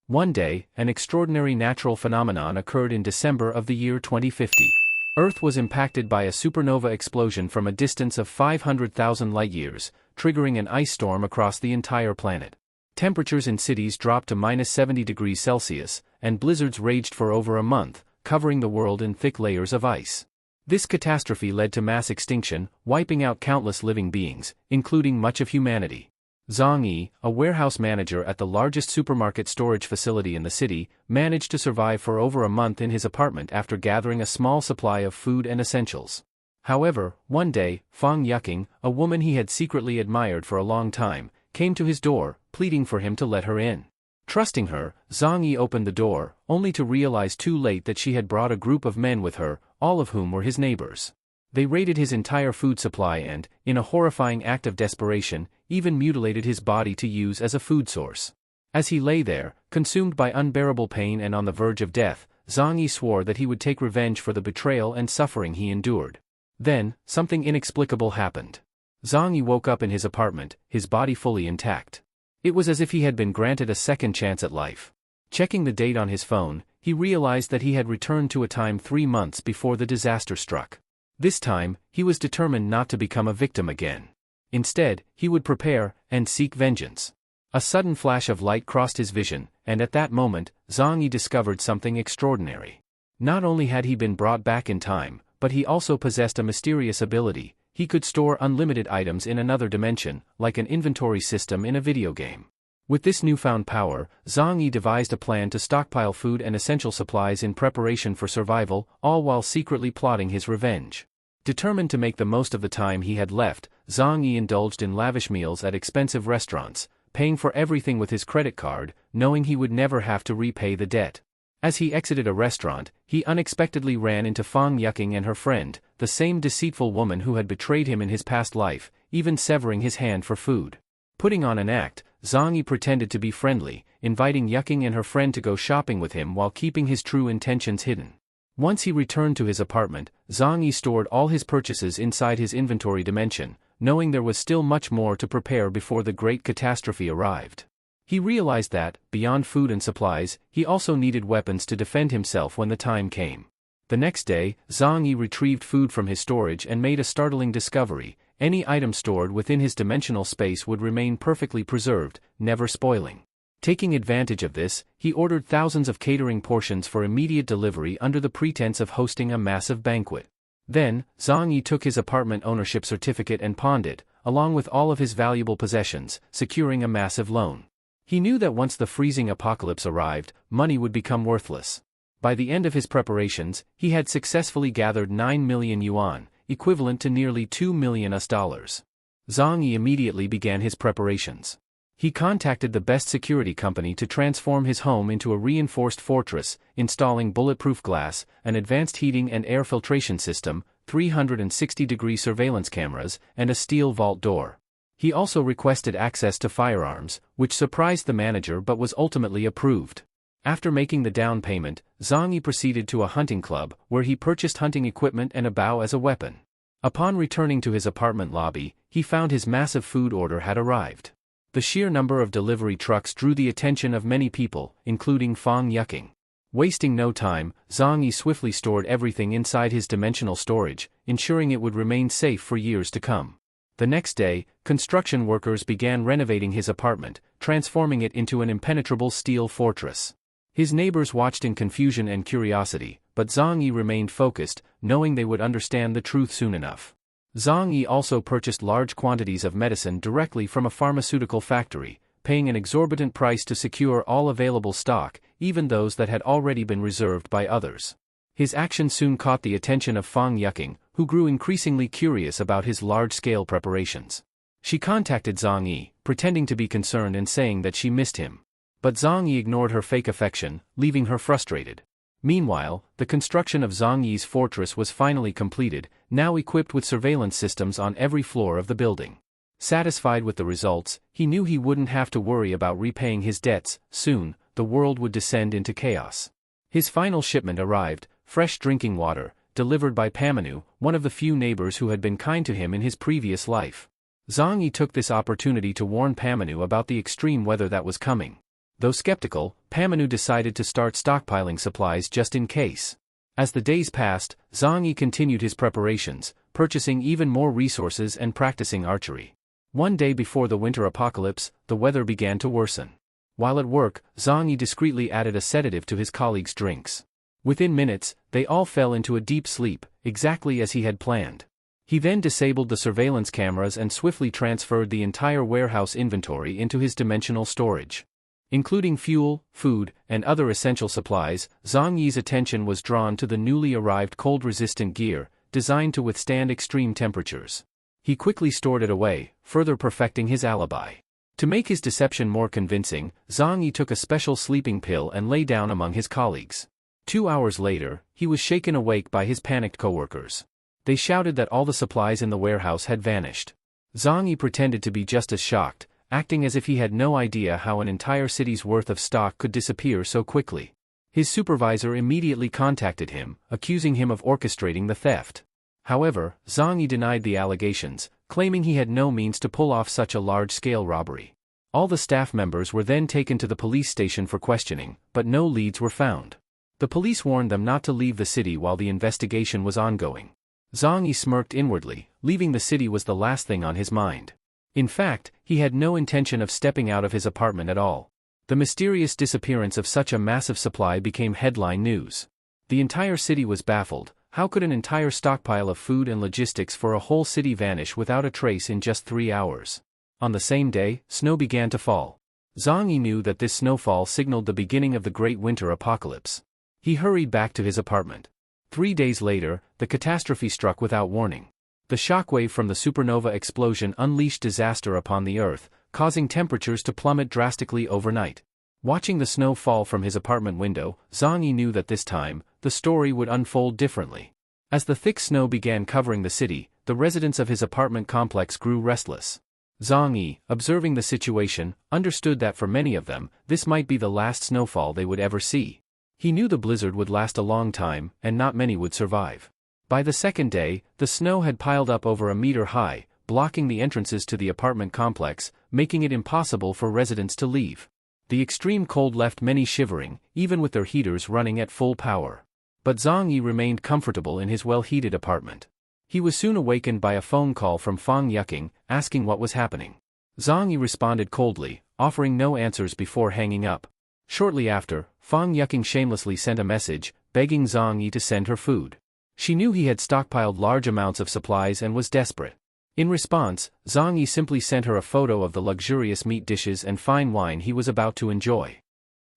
One day, an extraordinary natural phenomenon occurred in December of the year 2050. Earth was impacted by a supernova explosion from a distance of 500,000 light-years, triggering an ice storm across the entire planet. Temperatures in cities dropped to -70 degrees Celsius, and blizzards raged for over a month, covering the world in thick layers of ice. This catastrophe led to mass extinction, wiping out countless living beings, including much of humanity. Zhang Yi, a warehouse manager at the largest supermarket storage facility in the city, managed to survive for over a month in his apartment after gathering a small supply of food and essentials. However, one day, Fanqie, a woman he had secretly admired for a long time, came to his door, pleading for him to let her in. Trusting her, Zhang Yi opened the door, only to realize too late that she had brought a group of men with her, all of whom were his neighbors. They raided his entire food supply and, in a horrifying act of desperation, even mutilated his body to use as a food source. As he lay there, consumed by unbearable pain and on the verge of death, Zhang Yi swore that he would take revenge for the betrayal and suffering he endured. Then, something inexplicable happened. Zhang Yi woke up in his apartment, his body fully intact. It was as if he had been granted a second chance at life. Checking the date on his phone, he realized that he had returned to a time 3 months before the disaster struck. This time, he was determined not to become a victim again. Instead, he would prepare and seek vengeance. A sudden flash of light crossed his vision, and at that moment, Zhang Yi discovered something extraordinary. Not only had he been brought back in time, but he also possessed a mysterious ability. He could store unlimited items in another dimension, like an inventory system in a video game. With this newfound power, Zhang Yi devised a plan to stockpile food and essential supplies in preparation for survival, all while secretly plotting his revenge. Determined to make the most of the time he had left, Zhang Yi indulged in lavish meals at expensive restaurants, paying for everything with his credit card, knowing he would never have to repay the debt. As he exited a restaurant, he unexpectedly ran into Fanqie and her friend, the same deceitful woman who had betrayed him in his past life, even severing his hand for food. Putting on an act, Zhang Yi pretended to be friendly, inviting Yuking and her friend to go shopping with him while keeping his true intentions hidden. Once he returned to his apartment, Zhang Yi stored all his purchases inside his inventory dimension, knowing there was still much more to prepare before the great catastrophe arrived. He realized that, beyond food and supplies, he also needed weapons to defend himself when the time came. The next day, Zhang Yi retrieved food from his storage and made a startling discovery: any item stored within his dimensional space would remain perfectly preserved, never spoiling. Taking advantage of this, he ordered thousands of catering portions for immediate delivery under the pretense of hosting a massive banquet. Then, Zhang Yi took his apartment ownership certificate and pawned it, along with all of his valuable possessions, securing a massive loan. He knew that once the freezing apocalypse arrived, money would become worthless. By the end of his preparations, he had successfully gathered 9 million yuan, equivalent to nearly $2 million. Zhang Yi immediately began his preparations. He contacted the best security company to transform his home into a reinforced fortress, installing bulletproof glass, an advanced heating and air filtration system, 360-degree surveillance cameras, and a steel vault door. He also requested access to firearms, which surprised the manager but was ultimately approved. After making the down payment, Zhang Yi proceeded to a hunting club, where he purchased hunting equipment and a bow as a weapon. Upon returning to his apartment lobby, he found his massive food order had arrived. The sheer number of delivery trucks drew the attention of many people, including Fanqie. Wasting no time, Zhang Yi swiftly stored everything inside his dimensional storage, ensuring it would remain safe for years to come. The next day, construction workers began renovating his apartment, transforming it into an impenetrable steel fortress. His neighbors watched in confusion and curiosity, but Zhang Yi remained focused, knowing they would understand the truth soon enough. Zhang Yi also purchased large quantities of medicine directly from a pharmaceutical factory, paying an exorbitant price to secure all available stock, even those that had already been reserved by others. His action soon caught the attention of Fanqie, who grew increasingly curious about his large-scale preparations. She contacted Zhang Yi, pretending to be concerned and saying that she missed him. But Zhang Yi ignored her fake affection, leaving her frustrated. Meanwhile, the construction of Zhang Yi's fortress was finally completed, now equipped with surveillance systems on every floor of the building. Satisfied with the results, he knew he wouldn't have to worry about repaying his debts. Soon, the world would descend into chaos. His final shipment arrived, fresh drinking water, delivered by Pamanu, one of the few neighbors who had been kind to him in his previous life. Zhang Yi took this opportunity to warn Pamanu about the extreme weather that was coming. Though skeptical, Pamanu decided to start stockpiling supplies just in case. As the days passed, Zhang Yi continued his preparations, purchasing even more resources and practicing archery. One day before the winter apocalypse, the weather began to worsen. While at work, Zhang Yi discreetly added a sedative to his colleagues' drinks. Within minutes, they all fell into a deep sleep, exactly as he had planned. He then disabled the surveillance cameras and swiftly transferred the entire warehouse inventory into his dimensional storage. Including fuel, food, and other essential supplies, Zhang Yi's attention was drawn to the newly arrived cold-resistant gear, designed to withstand extreme temperatures. He quickly stored it away, further perfecting his alibi. To make his deception more convincing, Zhang Yi took a special sleeping pill and lay down among his colleagues. 2 hours later, he was shaken awake by his panicked coworkers. They shouted that all the supplies in the warehouse had vanished. Zhang Yi pretended to be just as shocked, acting as if he had no idea how an entire city's worth of stock could disappear so quickly. His supervisor immediately contacted him, accusing him of orchestrating the theft. However, Zhang Yi denied the allegations, claiming he had no means to pull off such a large-scale robbery. All the staff members were then taken to the police station for questioning, but no leads were found. The police warned them not to leave the city while the investigation was ongoing. Zhang Yi smirked inwardly, leaving the city was the last thing on his mind. In fact, he had no intention of stepping out of his apartment at all. The mysterious disappearance of such a massive supply became headline news. The entire city was baffled. How could an entire stockpile of food and logistics for a whole city vanish without a trace in just 3 hours? On the same day, snow began to fall. Zhang Yi knew that this snowfall signaled the beginning of the great winter apocalypse. He hurried back to his apartment. 3 days later, the catastrophe struck without warning. The shockwave from the supernova explosion unleashed disaster upon the Earth, causing temperatures to plummet drastically overnight. Watching the snow fall from his apartment window, Zhang Yi knew that this time, the story would unfold differently. As the thick snow began covering the city, the residents of his apartment complex grew restless. Zhang Yi, observing the situation, understood that for many of them, this might be the last snowfall they would ever see. He knew the blizzard would last a long time, and not many would survive. By the second day, the snow had piled up over a meter high, blocking the entrances to the apartment complex, making it impossible for residents to leave. The extreme cold left many shivering, even with their heaters running at full power. But Zhang Yi remained comfortable in his well-heated apartment. He was soon awakened by a phone call from Fanqie, asking what was happening. Zhang Yi responded coldly, offering no answers before hanging up. Shortly after, Fanqie shamelessly sent a message, begging Zhang Yi to send her food. She knew he had stockpiled large amounts of supplies and was desperate. In response, Zhang Yi simply sent her a photo of the luxurious meat dishes and fine wine he was about to enjoy.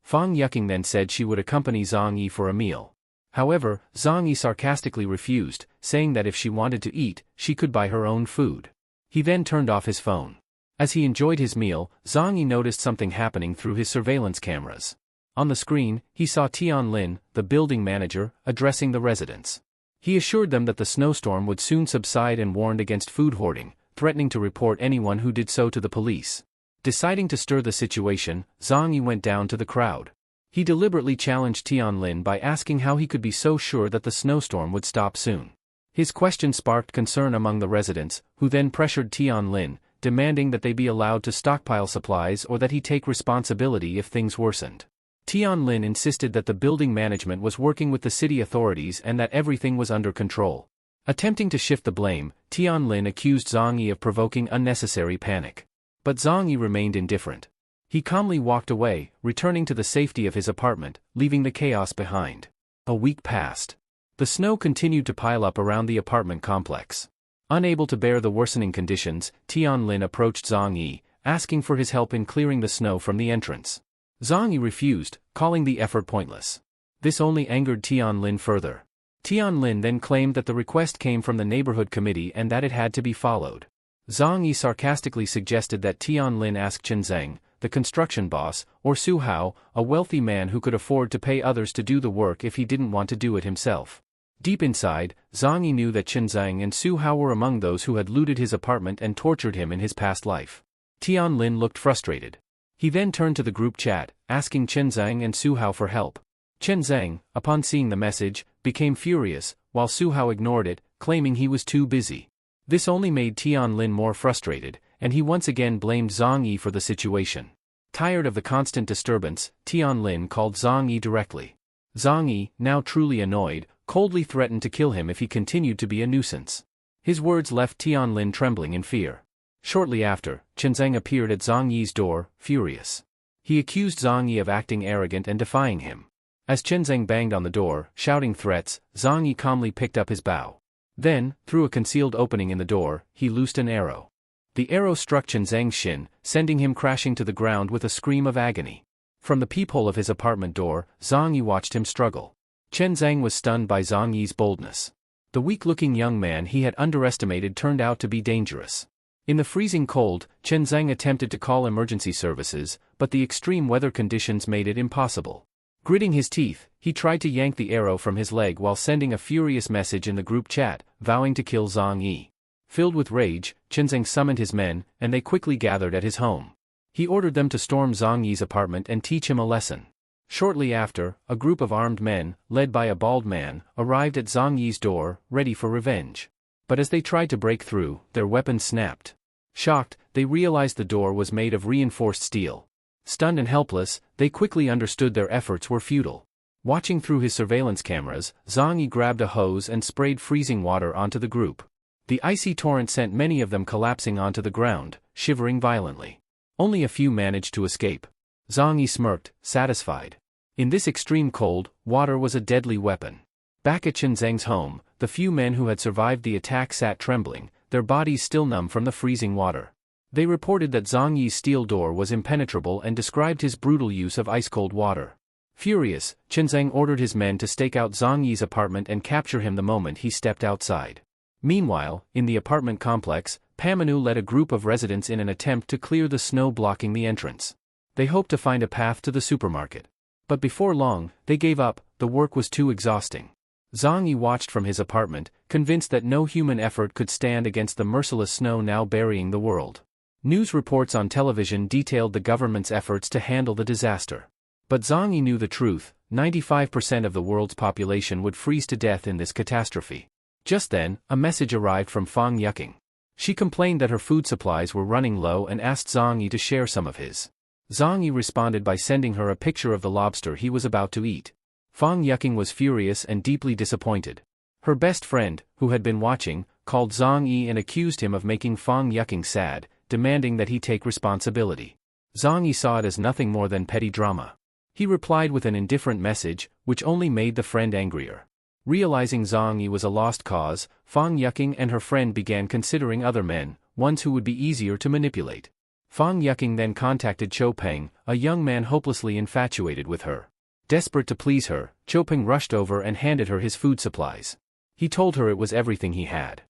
Fanqie then said she would accompany Zhang Yi for a meal. However, Zhang Yi sarcastically refused, saying that if she wanted to eat, she could buy her own food. He then turned off his phone. As he enjoyed his meal, Zhang Yi noticed something happening through his surveillance cameras. On the screen, he saw Tianlin, the building manager, addressing the residents. He assured them that the snowstorm would soon subside and warned against food hoarding, threatening to report anyone who did so to the police. Deciding to stir the situation, Zhang Yi went down to the crowd. He deliberately challenged Tianlin by asking how he could be so sure that the snowstorm would stop soon. His question sparked concern among the residents, who then pressured Tianlin, demanding that they be allowed to stockpile supplies or that he take responsibility if things worsened. Tianlin insisted that the building management was working with the city authorities and that everything was under control. Attempting to shift the blame, Tianlin accused Zhang Yi of provoking unnecessary panic. But Zhang Yi remained indifferent. He calmly walked away, returning to the safety of his apartment, leaving the chaos behind. A week passed. The snow continued to pile up around the apartment complex. Unable to bear the worsening conditions, Tianlin approached Zhang Yi, asking for his help in clearing the snow from the entrance. Zhang Yi refused, calling the effort pointless. This only angered Tianlin further. Tianlin then claimed that the request came from the neighborhood committee and that it had to be followed. Zhang Yi sarcastically suggested that Tianlin ask Chen Zhang, the construction boss, or Su Hao, a wealthy man who could afford to pay others to do the work if he didn't want to do it himself. Deep inside, Zhang Yi knew that Chen Zhang and Su Hao were among those who had looted his apartment and tortured him in his past life. Tianlin looked frustrated. He then turned to the group chat, asking Chen Zhang and Su Hao for help. Chen Zhang, upon seeing the message, became furious, while Su Hao ignored it, claiming he was too busy. This only made Tianlin more frustrated, and he once again blamed Zhang Yi for the situation. Tired of the constant disturbance, Tianlin called Zhang Yi directly. Zhang Yi, now truly annoyed, coldly threatened to kill him if he continued to be a nuisance. His words left Tianlin trembling in fear. Shortly after, Chenzeng appeared at Zhang Yi's door, furious. He accused Zhang Yi of acting arrogant and defying him. As Chenzeng banged on the door, shouting threats, Zhang Yi calmly picked up his bow. Then, through a concealed opening in the door, he loosed an arrow. The arrow struck Chenzeng's shin, sending him crashing to the ground with a scream of agony. From the peephole of his apartment door, Zhang Yi watched him struggle. Chenzeng was stunned by Zhang Yi's boldness. The weak-looking young man he had underestimated turned out to be dangerous. In the freezing cold, Chenzeng attempted to call emergency services, but the extreme weather conditions made it impossible. Gritting his teeth, he tried to yank the arrow from his leg while sending a furious message in the group chat, vowing to kill Zhang Yi. Filled with rage, Chenzeng summoned his men, and they quickly gathered at his home. He ordered them to storm Zhang Yi's apartment and teach him a lesson. Shortly after, a group of armed men, led by a bald man, arrived at Zhang Yi's door, ready for revenge. But as they tried to break through, their weapons snapped. Shocked, they realized the door was made of reinforced steel. Stunned and helpless, they quickly understood their efforts were futile. Watching through his surveillance cameras, Zhang Yi grabbed a hose and sprayed freezing water onto the group. The icy torrent sent many of them collapsing onto the ground, shivering violently. Only a few managed to escape. Zhang Yi smirked, satisfied. In this extreme cold, water was a deadly weapon. Back at Chenzeng's home, the few men who had survived the attack sat trembling, their bodies still numb from the freezing water. They reported that Zhang Yi's steel door was impenetrable and described his brutal use of ice-cold water. Furious, Chenzeng ordered his men to stake out Zhang Yi's apartment and capture him the moment he stepped outside. Meanwhile, in the apartment complex, Pamanu led a group of residents in an attempt to clear the snow blocking the entrance. They hoped to find a path to the supermarket. But before long, they gave up, the work was too exhausting. Zhang Yi watched from his apartment, convinced that no human effort could stand against the merciless snow now burying the world. News reports on television detailed the government's efforts to handle the disaster. But Zhang Yi knew the truth, 95% of the world's population would freeze to death in this catastrophe. Just then, a message arrived from Fanqie. She complained that her food supplies were running low and asked Zhang Yi to share some of his. Zhang Yi responded by sending her a picture of the lobster he was about to eat. Fanqie was furious and deeply disappointed. Her best friend, who had been watching, called Zhang Yi and accused him of making Fanqie sad, demanding that he take responsibility. Zhang Yi saw it as nothing more than petty drama. He replied with an indifferent message, which only made the friend angrier. Realizing Zhang Yi was a lost cause, Fanqie and her friend began considering other men, ones who would be easier to manipulate. Fanqie then contacted Chou Peng, a young man hopelessly infatuated with her. Desperate to please her, Chou Peng rushed over and handed her his food supplies. He told her it was everything he had.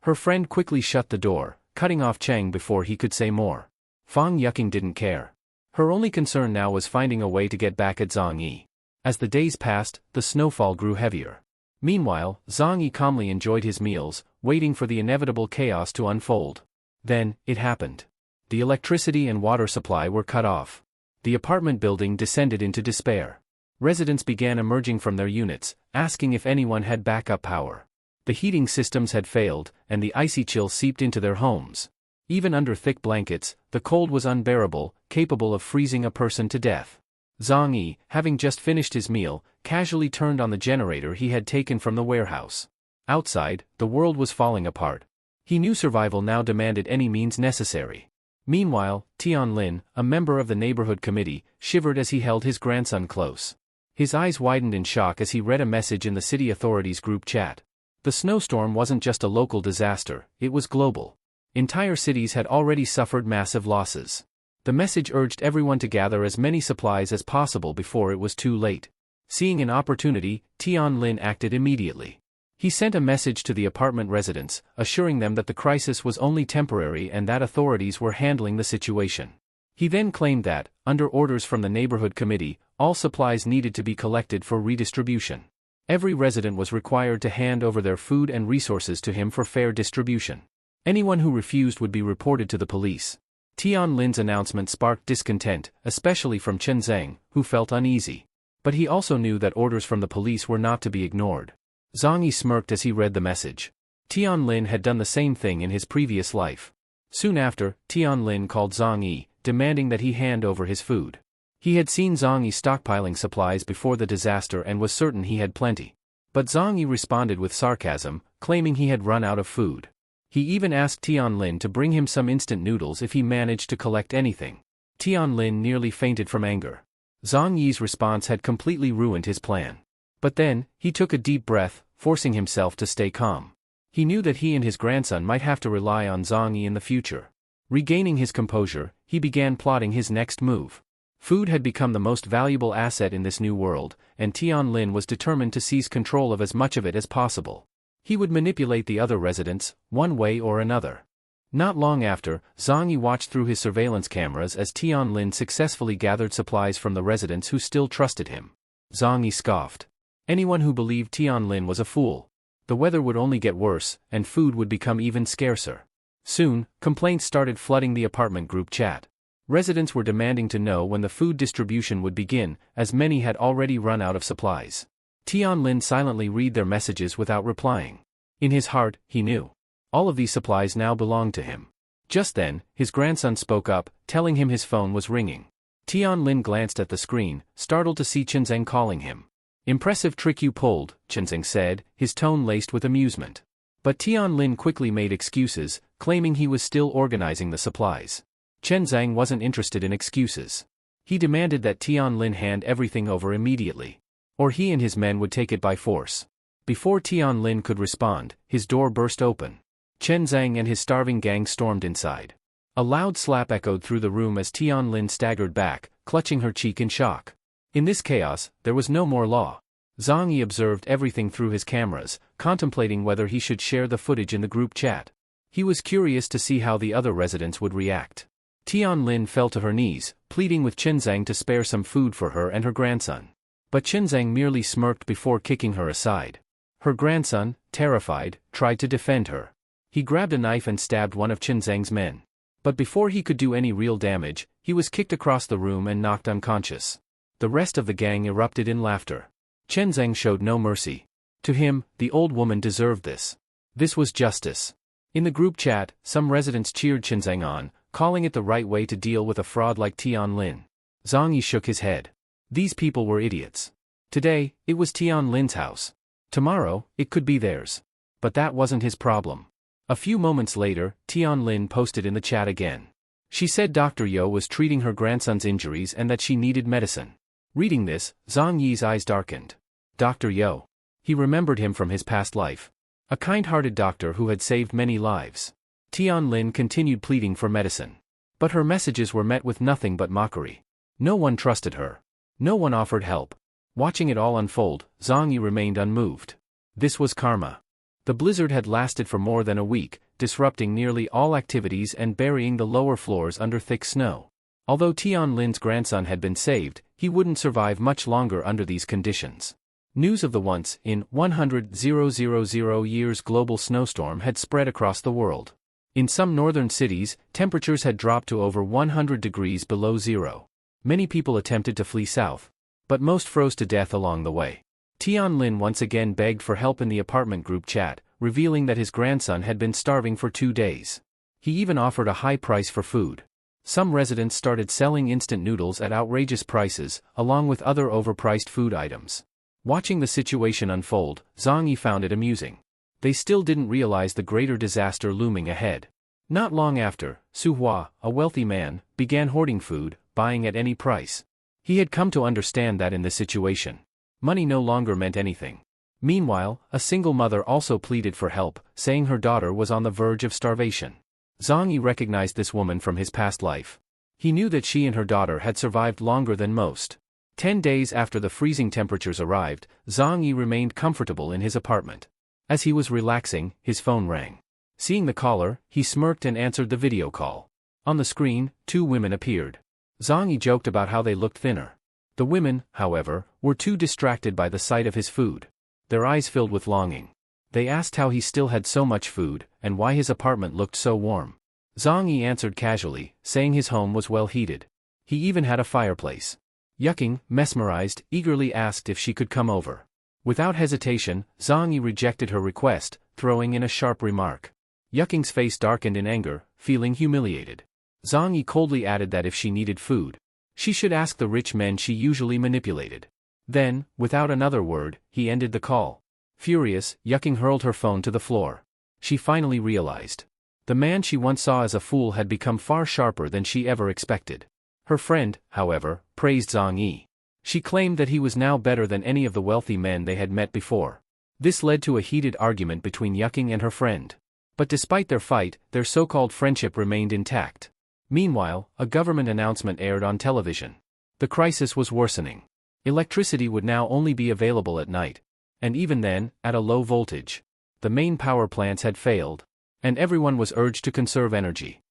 Her friend quickly shut the door, cutting off Cheng before he could say more. Fanqie didn't care. Her only concern now was finding a way to get back at Zhang Yi. As the days passed, the snowfall grew heavier. Meanwhile, Zhang Yi calmly enjoyed his meals, waiting for the inevitable chaos to unfold. Then, it happened. The electricity and water supply were cut off. The apartment building descended into despair. Residents began emerging from their units, asking if anyone had backup power. The heating systems had failed, and the icy chill seeped into their homes. Even under thick blankets, the cold was unbearable, capable of freezing a person to death. Zhang Yi, having just finished his meal, casually turned on the generator he had taken from the warehouse. Outside, the world was falling apart. He knew survival now demanded any means necessary. Meanwhile, Tianlin, a member of the neighborhood committee, shivered as he held his grandson close. His eyes widened in shock as he read a message in the city authorities' group chat. The snowstorm wasn't just a local disaster, it was global. Entire cities had already suffered massive losses. The message urged everyone to gather as many supplies as possible before it was too late. Seeing an opportunity, Tianlin acted immediately. He sent a message to the apartment residents, assuring them that the crisis was only temporary and that authorities were handling the situation. He then claimed that, under orders from the neighborhood committee, all supplies needed to be collected for redistribution. Every resident was required to hand over their food and resources to him for fair distribution. Anyone who refused would be reported to the police. Tianlin's announcement sparked discontent, especially from Chenzeng, who felt uneasy. But he also knew that orders from the police were not to be ignored. Zhang Yi smirked as he read the message. Tianlin had done the same thing in his previous life. Soon after, Tianlin called Zhang Yi, demanding that he hand over his food. He had seen Zhang Yi stockpiling supplies before the disaster and was certain he had plenty. But Zhang Yi responded with sarcasm, claiming he had run out of food. He even asked Tianlin to bring him some instant noodles if he managed to collect anything. Tianlin nearly fainted from anger. Zhang Yi's response had completely ruined his plan. But then, he took a deep breath, forcing himself to stay calm. He knew that he and his grandson might have to rely on Zhang Yi in the future. Regaining his composure, he began plotting his next move. Food had become the most valuable asset in this new world, and Tianlin was determined to seize control of as much of it as possible. He would manipulate the other residents, one way or another. Not long after, Zhang Yi watched through his surveillance cameras as Tianlin successfully gathered supplies from the residents who still trusted him. Zhang Yi scoffed. Anyone who believed Tianlin was a fool. The weather would only get worse, and food would become even scarcer. Soon, complaints started flooding the apartment group chat. Residents were demanding to know when the food distribution would begin, as many had already run out of supplies. Tianlin silently read their messages without replying. In his heart, he knew. All of these supplies now belonged to him. Just then, his grandson spoke up, telling him his phone was ringing. Tianlin glanced at the screen, startled to see Chenzeng calling him. "Impressive trick you pulled," Chenzeng said, his tone laced with amusement. But Tianlin quickly made excuses, claiming he was still organizing the supplies. Chenzeng wasn't interested in excuses. He demanded that Tianlin hand everything over immediately. Or he and his men would take it by force. Before Tianlin could respond, his door burst open. Chenzeng and his starving gang stormed inside. A loud slap echoed through the room as Tianlin staggered back, clutching her cheek in shock. In this chaos, there was no more law. Zhang Yi observed everything through his cameras, contemplating whether he should share the footage in the group chat. He was curious to see how the other residents would react. Tianlin fell to her knees, pleading with Chenzeng to spare some food for her and her grandson. But Chenzeng merely smirked before kicking her aside. Her grandson, terrified, tried to defend her. He grabbed a knife and stabbed one of Chenzeng's men. But before he could do any real damage, he was kicked across the room and knocked unconscious. The rest of the gang erupted in laughter. Chenzeng showed no mercy. To him, the old woman deserved this. This was justice. In the group chat, some residents cheered Chenzeng on, calling it the right way to deal with a fraud like Tianlin. Zhang Yi shook his head. These people were idiots. Today, it was Tianlin's house. Tomorrow, it could be theirs. But that wasn't his problem. A few moments later, Tianlin posted in the chat again. She said Dr. Yo was treating her grandson's injuries and that she needed medicine. Reading this, Zhang Yi's eyes darkened. Dr. Yo. He remembered him from his past life. A kind-hearted doctor who had saved many lives. Tianlin continued pleading for medicine. But her messages were met with nothing but mockery. No one trusted her. No one offered help. Watching it all unfold, Zhang Yi remained unmoved. This was karma. The blizzard had lasted for more than a week, disrupting nearly all activities and burying the lower floors under thick snow. Although Tianlin's grandson had been saved, he wouldn't survive much longer under these conditions. News of the once in 100,000 years global snowstorm had spread across the world. In some northern cities, temperatures had dropped to over 100 degrees below zero. Many people attempted to flee south, but most froze to death along the way. Tianlin once again begged for help in the apartment group chat, revealing that his grandson had been starving for 2 days. He even offered a high price for food. Some residents started selling instant noodles at outrageous prices, along with other overpriced food items. Watching the situation unfold, Zhang Yi found it amusing. They still didn't realize the greater disaster looming ahead. Not long after, Su Hua, a wealthy man, began hoarding food, buying at any price. He had come to understand that in this situation, money no longer meant anything. Meanwhile, a single mother also pleaded for help, saying her daughter was on the verge of starvation. Zhang Yi recognized this woman from his past life. He knew that she and her daughter had survived longer than most. 10 days after the freezing temperatures arrived, Zhang Yi remained comfortable in his apartment. As he was relaxing, his phone rang. Seeing the caller, he smirked and answered the video call. On the screen, 2 women appeared. Zhang Yi joked about how they looked thinner. The women, however, were too distracted by the sight of his food. Their eyes filled with longing. They asked how he still had so much food, and why his apartment looked so warm. Zhang Yi answered casually, saying his home was well heated. He even had a fireplace. Yucking, mesmerized, eagerly asked if she could come over. Without hesitation, Zhang Yi rejected her request, throwing in a sharp remark. Yucking's face darkened in anger, feeling humiliated. Zhang Yi coldly added that if she needed food, she should ask the rich men she usually manipulated. Then, without another word, he ended the call. Furious, Yuking hurled her phone to the floor. She finally realized. The man she once saw as a fool had become far sharper than she ever expected. Her friend, however, praised Zhang Yi. She claimed that he was now better than any of the wealthy men they had met before. This led to a heated argument between Yuking and her friend. But despite their fight, their so-called friendship remained intact. Meanwhile, a government announcement aired on television. The crisis was worsening. Electricity would now only be available at night. And even then, at a low voltage. The main power plants had failed. And everyone was urged to conserve energy.